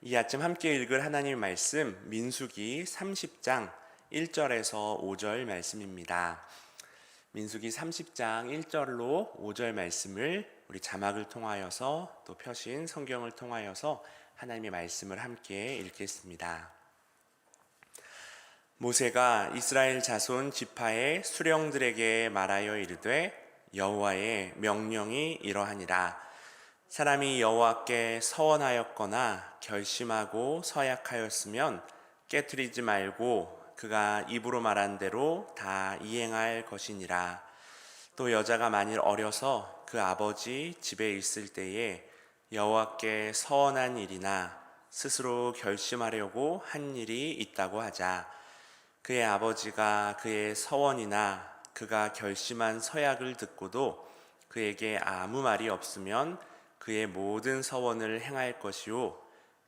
이 아침 함께 읽을 하나님 말씀 민수기 30장 1절에서 5절 말씀입니다. 민수기 30장 1절로 5절 말씀을 우리 자막을 통하여서 또 펴신 성경을 통하여서 하나님의 말씀을 함께 읽겠습니다. 모세가 이스라엘 자손 지파의 수령들에게 말하여 이르되 여호와의 명령이 이러하니라. 사람이 여호와께 서원하였거나 결심하고 서약하였으면 깨트리지 말고 그가 입으로 말한 대로 다 이행할 것이니라. 또 여자가 만일 어려서 그 아버지 집에 있을 때에 여호와께 서원한 일이나 스스로 결심하려고 한 일이 있다고 하자. 그의 아버지가 그의 서원이나 그가 결심한 서약을 듣고도 그에게 아무 말이 없으면 그의 모든 서원을 행할 것이요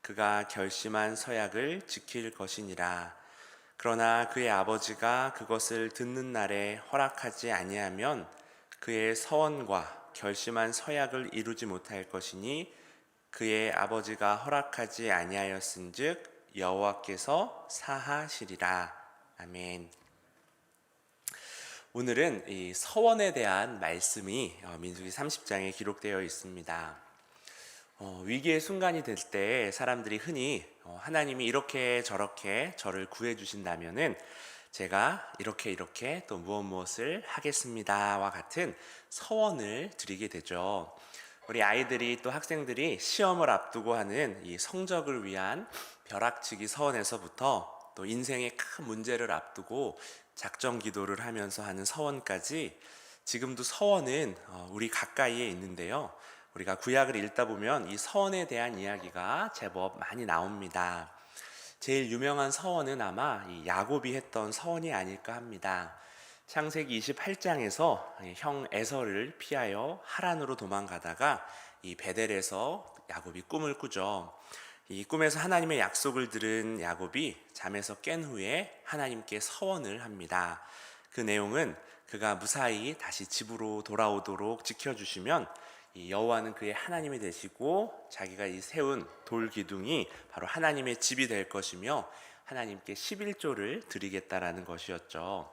그가 결심한 서약을 지킬 것이니라. 그러나 그의 아버지가 그것을 듣는 날에 허락하지 아니하면 그의 서원과 결심한 서약을 이루지 못할 것이니 그의 아버지가 허락하지 아니하였은즉 여호와께서 사하시리라. 아멘. 오늘은 이 서원에 대한 말씀이 민수기 30장에 기록되어 있습니다. 위기의 순간이 될 때 사람들이 흔히 하나님이 이렇게 저렇게 저를 구해 주신다면은 제가 이렇게 또 무엇을 하겠습니다와 같은 서원을 드리게 되죠. 우리 아이들이 또 학생들이 시험을 앞두고 하는 이 성적을 위한 벼락치기 서원에서부터 또 인생의 큰 문제를 앞두고 작정 기도를 하면서 하는 서원까지 지금도 서원은 우리 가까이에 있는데요. 우리가 구약을 읽다 보면 이 서원에 대한 이야기가 제법 많이 나옵니다. 제일 유명한 서원은 아마 이 야곱이 했던 서원이 아닐까 합니다. 창세기 28장에서 형 에서를 피하여 하란으로 도망가다가 이 베델에서 야곱이 꿈을 꾸죠. 이 꿈에서 하나님의 약속을 들은 야곱이 잠에서 깬 후에 하나님께 서원을 합니다. 그 내용은 그가 무사히 다시 집으로 돌아오도록 지켜주시면 이 여호와는 그의 하나님이 되시고 자기가 이 세운 돌 기둥이 바로 하나님의 집이 될 것이며 하나님께 11조를 드리겠다라는 것이었죠.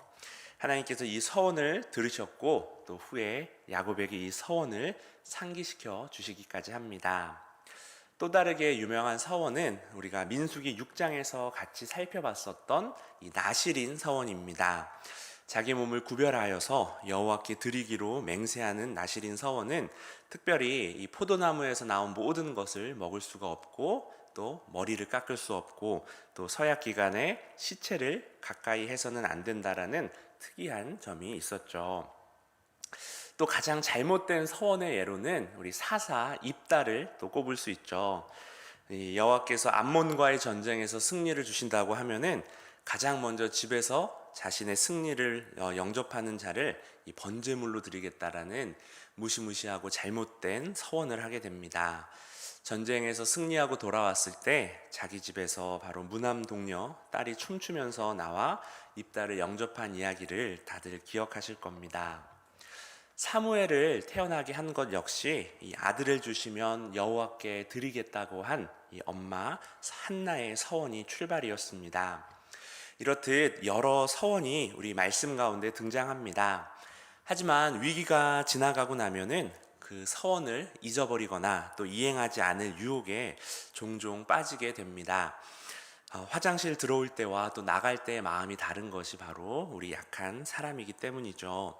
하나님께서 이 서원을 들으셨고 또 후에 야곱에게 이 서원을 상기시켜 주시기까지 합니다. 또 다르게 유명한 서원은 우리가 민수기 6장에서 같이 살펴봤었던 이 나실인 서원입니다. 자기 몸을 구별하여서 여호와께 드리기로 맹세하는 나실인 서원은 특별히 이 포도나무에서 나온 모든 것을 먹을 수가 없고 또 머리를 깎을 수 없고 또 서약 기간에 시체를 가까이 해서는 안 된다라는 특이한 점이 있었죠. 또 가장 잘못된 서원의 예로는 우리 사사 입다를 또 꼽을 수 있죠. 여호와께서 암몬과의 전쟁에서 승리를 주신다고 하면은 가장 먼저 집에서 자신의 승리를 영접하는 자를 이 번제물로 드리겠다라는 무시무시하고 잘못된 서원을 하게 됩니다. 전쟁에서 승리하고 돌아왔을 때 자기 집에서 바로 무남 동료 딸이 춤추면서 나와 입다를 영접한 이야기를 다들 기억하실 겁니다. 사무엘을 태어나게 한 것 역시 이 아들을 주시면 여호와께 드리겠다고 한 이 엄마 한나의 서원이 출발이었습니다. 이렇듯 여러 서원이 우리 말씀 가운데 등장합니다. 하지만 위기가 지나가고 나면은 그 서원을 잊어버리거나 또 이행하지 않을 유혹에 종종 빠지게 됩니다. 화장실 들어올 때와 또 나갈 때의 마음이 다른 것이 바로 우리 약한 사람이기 때문이죠.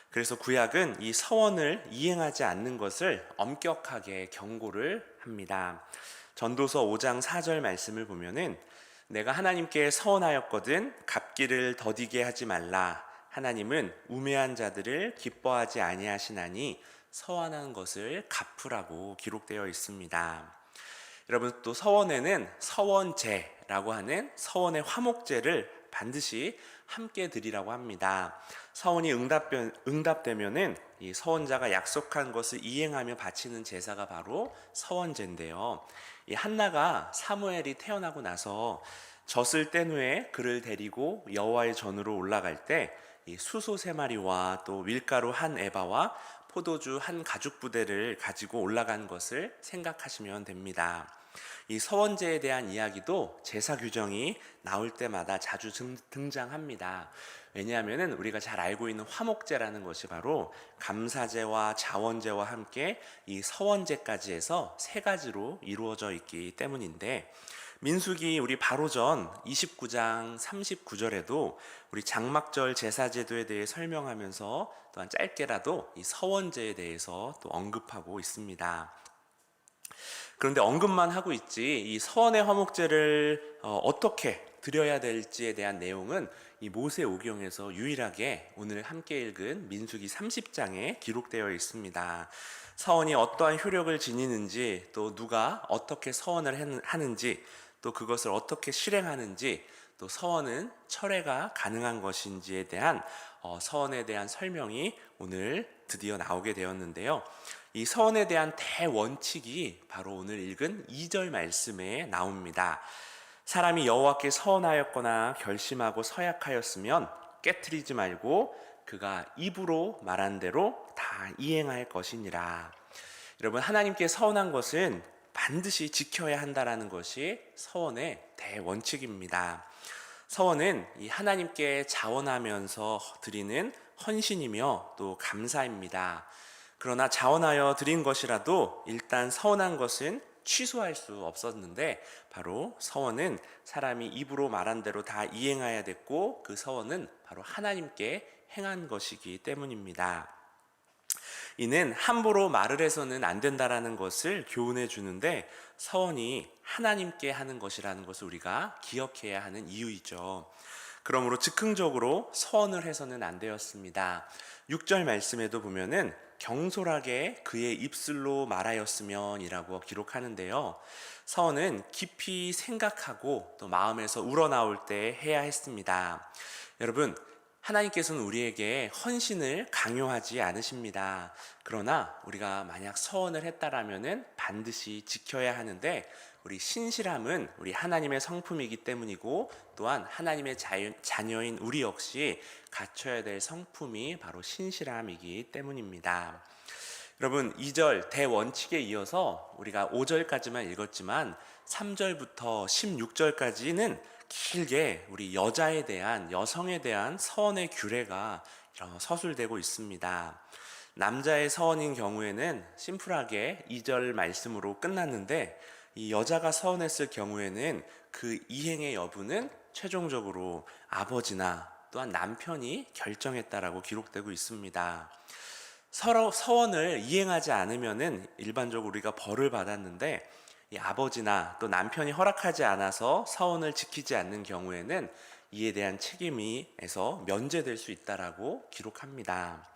그래서 구약은 이 서원을 이행하지 않는 것을 엄격하게 경고를 합니다. 전도서 5장 4절 말씀을 보면은 내가 하나님께 서원하였거든 갚기를 더디게 하지 말라. 하나님은 우매한 자들을 기뻐하지 아니하시나니 서원한 것을 갚으라고 기록되어 있습니다. 여러분, 또 서원에는 서원제라고 하는 서원의 화목제를 반드시 함께 드리라고 합니다. 서원이 응답되면은 이 서원자가 약속한 것을 이행하며 바치는 제사가 바로 서원제인데요. 이 한나가 사무엘이 태어나고 나서 젖을 뗀 후에 그를 데리고 여호와의 전으로 올라갈 때 이 수소 3마리와 또 밀가루 한 에바와 포도주 한 가죽 부대를 가지고 올라간 것을 생각하시면 됩니다. 이 서원제에 대한 이야기도 제사 규정이 나올 때마다 자주 등장합니다. 왜냐하면 우리가 잘 알고 있는 화목제라는 것이 바로 감사제와 자원제와 함께 이 서원제까지 해서 세 가지로 이루어져 있기 때문인데, 민수기 우리 바로 전 29장 39절에도 우리 장막절 제사제도에 대해 설명하면서 또한 짧게라도 이 서원제에 대해서 또 언급하고 있습니다. 그런데 언급만 하고 있지 이 서원의 화목제를 어떻게 드려야 될지에 대한 내용은 이 모세오경에서 유일하게 오늘 함께 읽은 민수기 30장에 기록되어 있습니다. 서원이 어떠한 효력을 지니는지, 또 누가 어떻게 서원을 하는지, 또 그것을 어떻게 실행하는지, 또 서원은 철회가 가능한 것인지에 대한 서원에 대한 설명이 오늘 드디어 나오게 되었는데요. 이 서원에 대한 대원칙이 바로 오늘 읽은 2절 말씀에 나옵니다. 사람이 여호와께 서원하였거나 결심하고 서약하였으면 깨트리지 말고 그가 입으로 말한 대로 다 이행할 것이니라. 여러분, 하나님께 서원한 것은 반드시 지켜야 한다라는 것이 서원의 대원칙입니다. 서원은 이 하나님께 자원하면서 드리는 헌신이며 또 감사입니다. 그러나 자원하여 드린 것이라도 일단 서원한 것은 취소할 수 없었는데, 바로 서원은 사람이 입으로 말한 대로 다 이행해야 됐고, 그 서원은 바로 하나님께 행한 것이기 때문입니다. 이는 함부로 말을 해서는 안 된다라는 것을 교훈해 주는데, 서원이 하나님께 하는 것이라는 것을 우리가 기억해야 하는 이유이죠. 그러므로 즉흥적으로 서원을 해서는 안 되었습니다. 6절 말씀에도 보면은 경솔하게 그의 입술로 말하였으면 이라고 기록하는데요. 서원은 깊이 생각하고 또 마음에서 우러나올 때 해야 했습니다. 여러분, 하나님께서는 우리에게 헌신을 강요하지 않으십니다. 그러나 우리가 만약 서원을 했다라면은 반드시 지켜야 하는데, 우리 신실함은 우리 하나님의 성품이기 때문이고, 또한 하나님의 자녀인 우리 역시 갖춰야 될 성품이 바로 신실함이기 때문입니다. 여러분, 2절 대원칙에 이어서 우리가 5절까지만 읽었지만 3절부터 16절까지는 길게 우리 여성에 대한 서원의 규례가 서술되고 있습니다. 남자의 서원인 경우에는 심플하게 2절 말씀으로 끝났는데, 이 여자가 서원했을 경우에는 그 이행의 여부는 최종적으로 아버지나 또한 남편이 결정했다라고 기록되고 있습니다. 서로 서원을 이행하지 않으면은 일반적으로 우리가 벌을 받았는데, 이 아버지나 또 남편이 허락하지 않아서 서원을 지키지 않는 경우에는 이에 대한 책임에서 면제될 수 있다라고 기록합니다.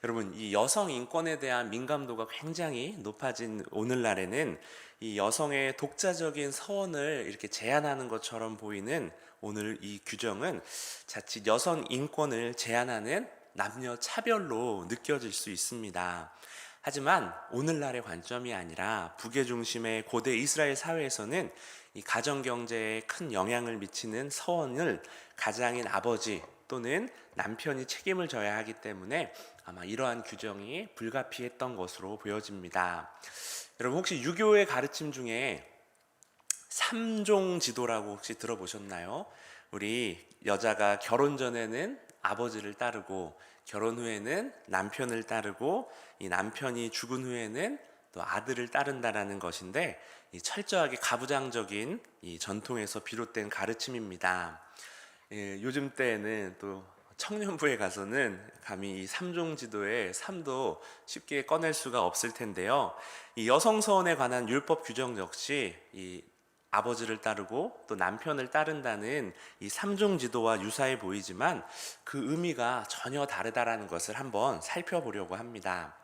여러분, 이 여성 인권에 대한 민감도가 굉장히 높아진 오늘날에는 이 여성의 독자적인 서원을 이렇게 제한하는 것처럼 보이는 오늘 이 규정은 자칫 여성 인권을 제한하는 남녀 차별로 느껴질 수 있습니다. 하지만 오늘날의 관점이 아니라 북의 중심의 고대 이스라엘 사회에서는 이 가정 경제에 큰 영향을 미치는 서원을 가장인 아버지 또는 남편이 책임을 져야 하기 때문에 아마 이러한 규정이 불가피했던 것으로 보여집니다. 여러분, 혹시 유교의 가르침 중에 3종 지도라고 혹시 들어보셨나요? 우리 여자가 결혼 전에는 아버지를 따르고, 결혼 후에는 남편을 따르고, 이 남편이 죽은 후에는 또 아들을 따른다라는 것인데, 이 철저하게 가부장적인 이 전통에서 비롯된 가르침입니다. 요즘 때에는 또 청년부에 가서는 감히 이 3종 지도의 3도 쉽게 꺼낼 수가 없을 텐데요. 이 여성 서원에 관한 율법 규정 역시 이 아버지를 따르고 또 남편을 따른다는 이 3종 지도와 유사해 보이지만 그 의미가 전혀 다르다라는 것을 한번 살펴보려고 합니다.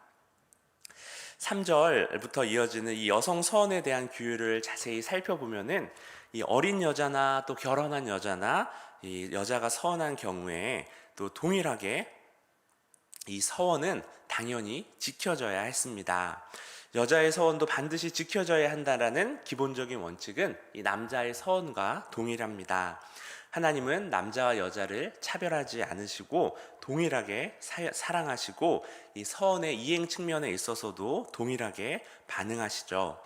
3절부터 이어지는 이 여성 서원에 대한 규율을 자세히 살펴보면은 이 어린 여자나 또 결혼한 여자나 이 여자가 서원한 경우에 또 동일하게 이 서원은 당연히 지켜져야 했습니다. 여자의 서원도 반드시 지켜져야 한다라는 기본적인 원칙은 이 남자의 서원과 동일합니다. 하나님은 남자와 여자를 차별하지 않으시고 동일하게 사랑하시고 이 서원의 이행 측면에 있어서도 동일하게 반응하시죠.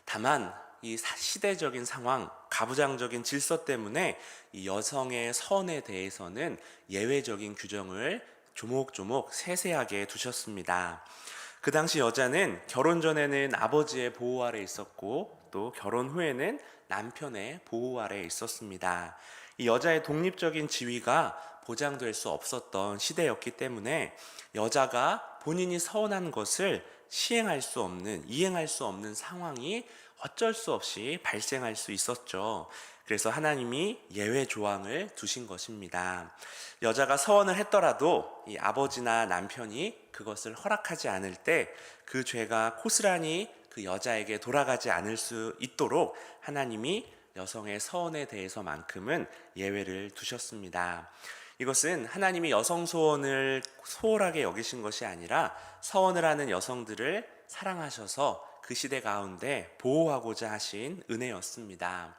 다만 이 시대적인 상황, 가부장적인 질서 때문에 이 여성의 서원에 대해서는 예외적인 규정을 조목조목 세세하게 두셨습니다. 그 당시 여자는 결혼 전에는 아버지의 보호 아래 있었고 또 결혼 후에는 남편의 보호 아래 있었습니다. 이 여자의 독립적인 지위가 보장될 수 없었던 시대였기 때문에 여자가 본인이 서원한 것을 이행할 수 없는 상황이 어쩔 수 없이 발생할 수 있었죠. 그래서 하나님이 예외 조항을 두신 것입니다. 여자가 서원을 했더라도 이 아버지나 남편이 그것을 허락하지 않을 때 그 죄가 고스란히 그 여자에게 돌아가지 않을 수 있도록 하나님이 여성의 서원에 대해서만큼은 예외를 두셨습니다. 이것은 하나님이 여성 소원을 소홀하게 여기신 것이 아니라 서원을 하는 여성들을 사랑하셔서 그 시대 가운데 보호하고자 하신 은혜였습니다.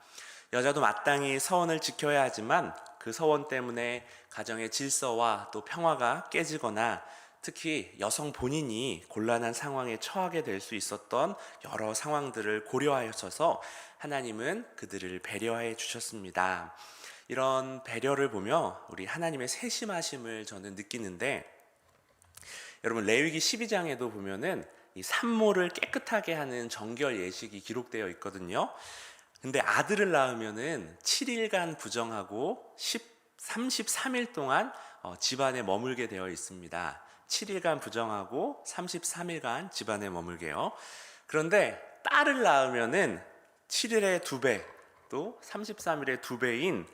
여자도 마땅히 서원을 지켜야 하지만 그 서원 때문에 가정의 질서와 또 평화가 깨지거나 특히 여성 본인이 곤란한 상황에 처하게 될 수 있었던 여러 상황들을 고려하셔서 하나님은 그들을 배려해 주셨습니다. 이런 배려를 보며 우리 하나님의 세심하심을 저는 느끼는데, 여러분 레위기 12장에도 보면은 이 산모를 깨끗하게 하는 정결 예식이 기록되어 있거든요. 근데 아들을 낳으면은 7일간 부정하고 33일 동안 집안에 머물게 되어 있습니다. 7일간 부정하고 33일간 집안에 머물게요. 그런데 딸을 낳으면은 7일에 2배, 또 33일에 2배인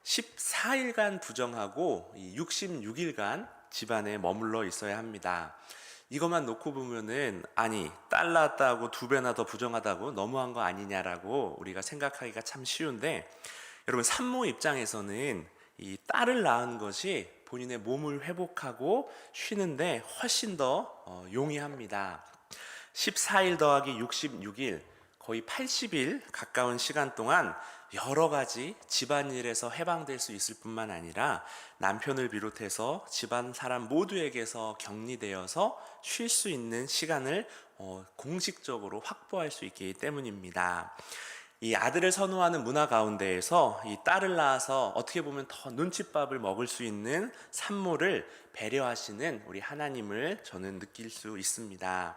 14일간 부정하고 66일간 집안에 머물러 있어야 합니다. 이것만 놓고 보면은 아니 딸 낳았다고 2배나 더 부정하다고 너무한 거 아니냐라고 우리가 생각하기가 참 쉬운데, 여러분 산모 입장에서는 이 딸을 낳은 것이 본인의 몸을 회복하고 쉬는데 훨씬 더 용이합니다. 14일 더하기 66일, 거의 80일 가까운 시간 동안 여러 가지 집안일에서 해방될 수 있을 뿐만 아니라 남편을 비롯해서 집안 사람 모두에게서 격리되어서 쉴 수 있는 시간을 공식적으로 확보할 수 있기 때문입니다. 이 아들을 선호하는 문화 가운데에서 이 딸을 낳아서 어떻게 보면 더 눈칫밥을 먹을 수 있는 산모를 배려하시는 우리 하나님을 저는 느낄 수 있습니다.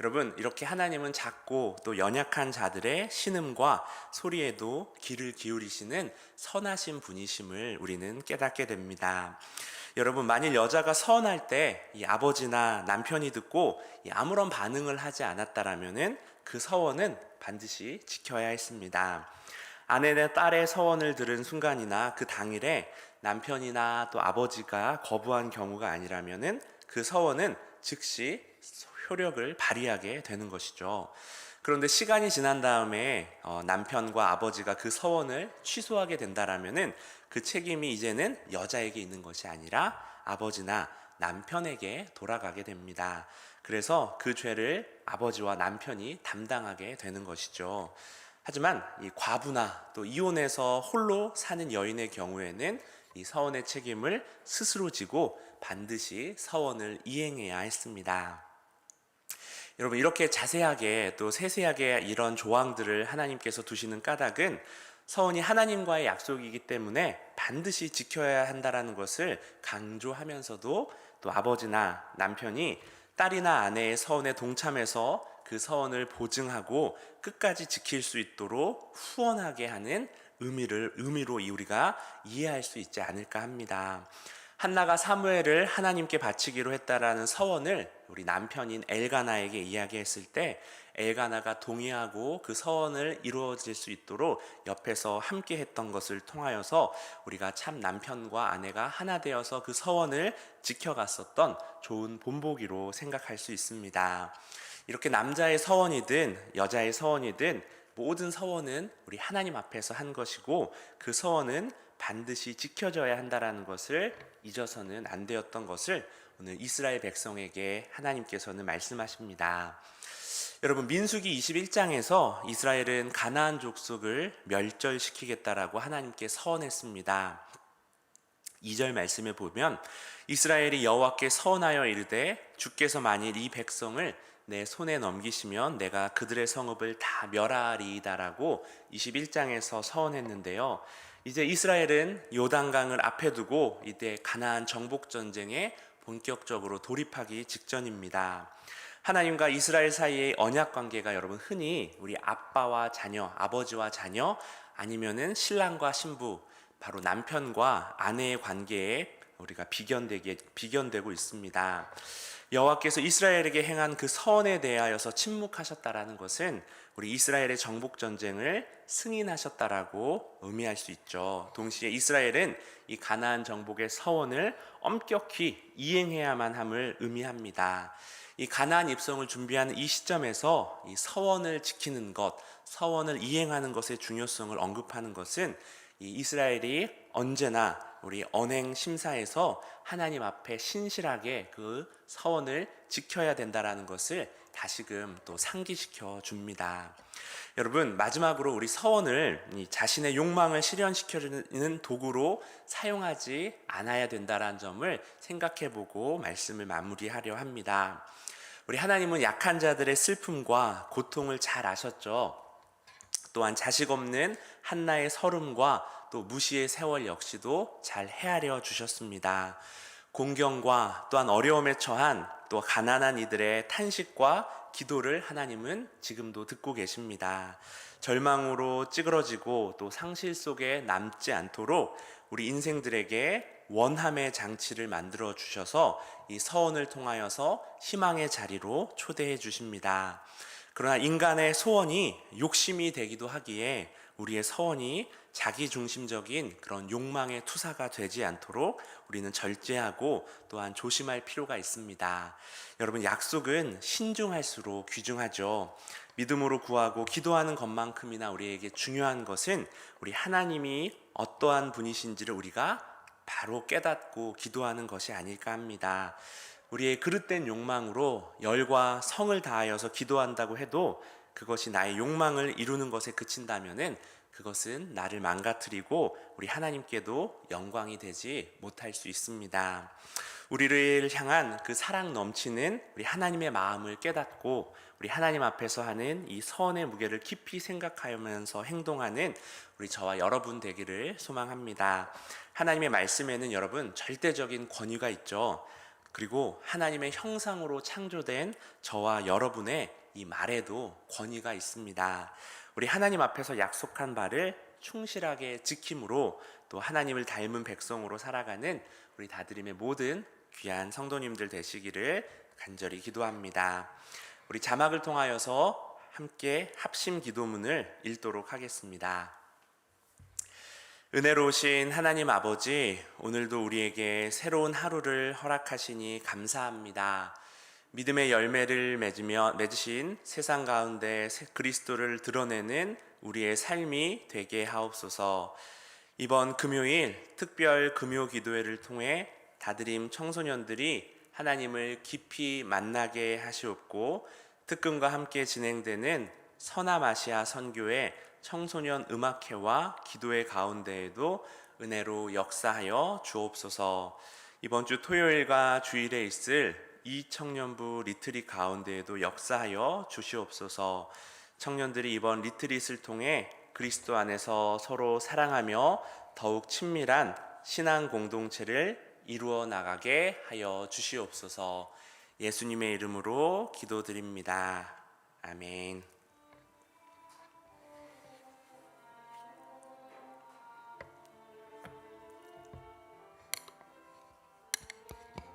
여러분, 이렇게 하나님은 작고 또 연약한 자들의 신음과 소리에도 귀를 기울이시는 선하신 분이심을 우리는 깨닫게 됩니다. 여러분, 만일 여자가 서원할 때 이 아버지나 남편이 듣고 아무런 반응을 하지 않았다라면은 그 서원은 반드시 지켜야 했습니다. 아내나 딸의 서원을 들은 순간이나 그 당일에 남편이나 또 아버지가 거부한 경우가 아니라면은 그 서원은 즉시 효력을 발휘하게 되는 것이죠. 그런데 시간이 지난 다음에 남편과 아버지가 그 서원을 취소하게 된다라면은 그 책임이 이제는 여자에게 있는 것이 아니라 아버지나 남편에게 돌아가게 됩니다. 그래서 그 죄를 아버지와 남편이 담당하게 되는 것이죠. 하지만 이 과부나 또 이혼해서 홀로 사는 여인의 경우에는 이 서원의 책임을 스스로 지고 반드시 서원을 이행해야 했습니다. 여러분, 이렇게 자세하게 또 세세하게 이런 조항들을 하나님께서 두시는 까닭은 서원이 하나님과의 약속이기 때문에 반드시 지켜야 한다는 것을 강조하면서도 또 아버지나 남편이 딸이나 아내의 서원에 동참해서 그 서원을 보증하고 끝까지 지킬 수 있도록 후원하게 하는 의미로 우리가 이해할 수 있지 않을까 합니다. 한나가 사무엘을 하나님께 바치기로 했다라는 서원을 우리 남편인 엘가나에게 이야기했을 때 엘가나가 동의하고 그 서원을 이루어질 수 있도록 옆에서 함께 했던 것을 통하여서 우리가 참 남편과 아내가 하나 되어서 그 서원을 지켜갔었던 좋은 본보기로 생각할 수 있습니다. 이렇게 남자의 서원이든 여자의 서원이든 모든 서원은 우리 하나님 앞에서 한 것이고 그 서원은 반드시 지켜져야 한다는 것을 잊어서는 안 되었던 것을 오늘 이스라엘 백성에게 하나님께서는 말씀하십니다. 여러분, 민수기 21장에서 이스라엘은 가나안 족속을 멸절시키겠다라고 하나님께 서원했습니다. 2절 말씀에 보면 이스라엘이 여호와께 서원하여 이르되 주께서 만일 이 백성을 내 손에 넘기시면 내가 그들의 성읍을 다 멸하리이다라고 21장에서 서언했는데요. 이제 이스라엘은 요단강을 앞에 두고 이때 가나안 정복 전쟁에 본격적으로 돌입하기 직전입니다. 하나님과 이스라엘 사이의 언약 관계가 여러분 흔히 우리 아빠와 자녀, 아버지와 자녀 아니면은 신랑과 신부, 바로 남편과 아내의 관계에 우리가 비견되고 있습니다. 여호와께서 이스라엘에게 행한 그 선에 대하여서 침묵하셨다라는 것은 우리 이스라엘의 정복 전쟁을 승인하셨다라고 의미할 수 있죠. 동시에 이스라엘은 이 가나안 정복의 서원을 엄격히 이행해야만 함을 의미합니다. 이 가나안 입성을 준비하는 이 시점에서 이 서원을 지키는 것, 서원을 이행하는 것의 중요성을 언급하는 것은 이 이스라엘이 언제나 우리 언행 심사에서 하나님 앞에 신실하게 그 서원을 지켜야 된다라는 것을 다시금 또 상기시켜 줍니다. 여러분, 마지막으로 우리 서원을 자신의 욕망을 실현시켜주는 도구로 사용하지 않아야 된다라는 점을 생각해보고 말씀을 마무리하려 합니다. 우리 하나님은 약한 자들의 슬픔과 고통을 잘 아셨죠. 또한 자식 없는 한나의 서름과 또 무시의 세월 역시도 잘 헤아려 주셨습니다. 공경과 또한 어려움에 처한 또 가난한 이들의 탄식과 기도를 하나님은 지금도 듣고 계십니다. 절망으로 찌그러지고 또 상실 속에 남지 않도록 우리 인생들에게 원함의 장치를 만들어 주셔서 이 서원을 통하여서 희망의 자리로 초대해 주십니다. 그러나 인간의 소원이 욕심이 되기도 하기에 우리의 서원이 자기중심적인 그런 욕망의 투사가 되지 않도록 우리는 절제하고 또한 조심할 필요가 있습니다. 여러분, 약속은 신중할수록 귀중하죠. 믿음으로 구하고 기도하는 것만큼이나 우리에게 중요한 것은 우리 하나님이 어떠한 분이신지를 우리가 바로 깨닫고 기도하는 것이 아닐까 합니다. 우리의 그릇된 욕망으로 열과 성을 다하여서 기도한다고 해도 그것이 나의 욕망을 이루는 것에 그친다면은 그것은 나를 망가뜨리고 우리 하나님께도 영광이 되지 못할 수 있습니다. 우리를 향한 그 사랑 넘치는 우리 하나님의 마음을 깨닫고 우리 하나님 앞에서 하는 이 서원의 무게를 깊이 생각하면서 행동하는 우리 저와 여러분 되기를 소망합니다. 하나님의 말씀에는 여러분 절대적인 권위가 있죠. 그리고 하나님의 형상으로 창조된 저와 여러분의 이 말에도 권위가 있습니다. 우리 하나님 앞에서 약속한 바를 충실하게 지킴으로 또 하나님을 닮은 백성으로 살아가는 우리 다드림의 모든 귀한 성도님들 되시기를 간절히 기도합니다. 우리 자막을 통하여서 함께 합심 기도문을 읽도록 하겠습니다. 은혜로우신 하나님 아버지, 오늘도 우리에게 새로운 하루를 허락하시니 감사합니다. 믿음의 열매를 맺으신 세상 가운데 그리스도를 드러내는 우리의 삶이 되게 하옵소서. 이번 금요일 특별 금요 기도회를 통해 다드림 청소년들이 하나님을 깊이 만나게 하시옵고, 특근과 함께 진행되는 서남아시아 선교회 청소년 음악회와 기도회 가운데에도 은혜로 역사하여 주옵소서. 이번 주 토요일과 주일에 있을 이 청년부 리트릿 가운데에도 역사하여 주시옵소서. 청년들이 이번 리트릿을 통해 그리스도 안에서 서로 사랑하며 더욱 친밀한 신앙 공동체를 이루어 나가게 하여 주시옵소서. 예수님의 이름으로 기도드립니다. 아멘.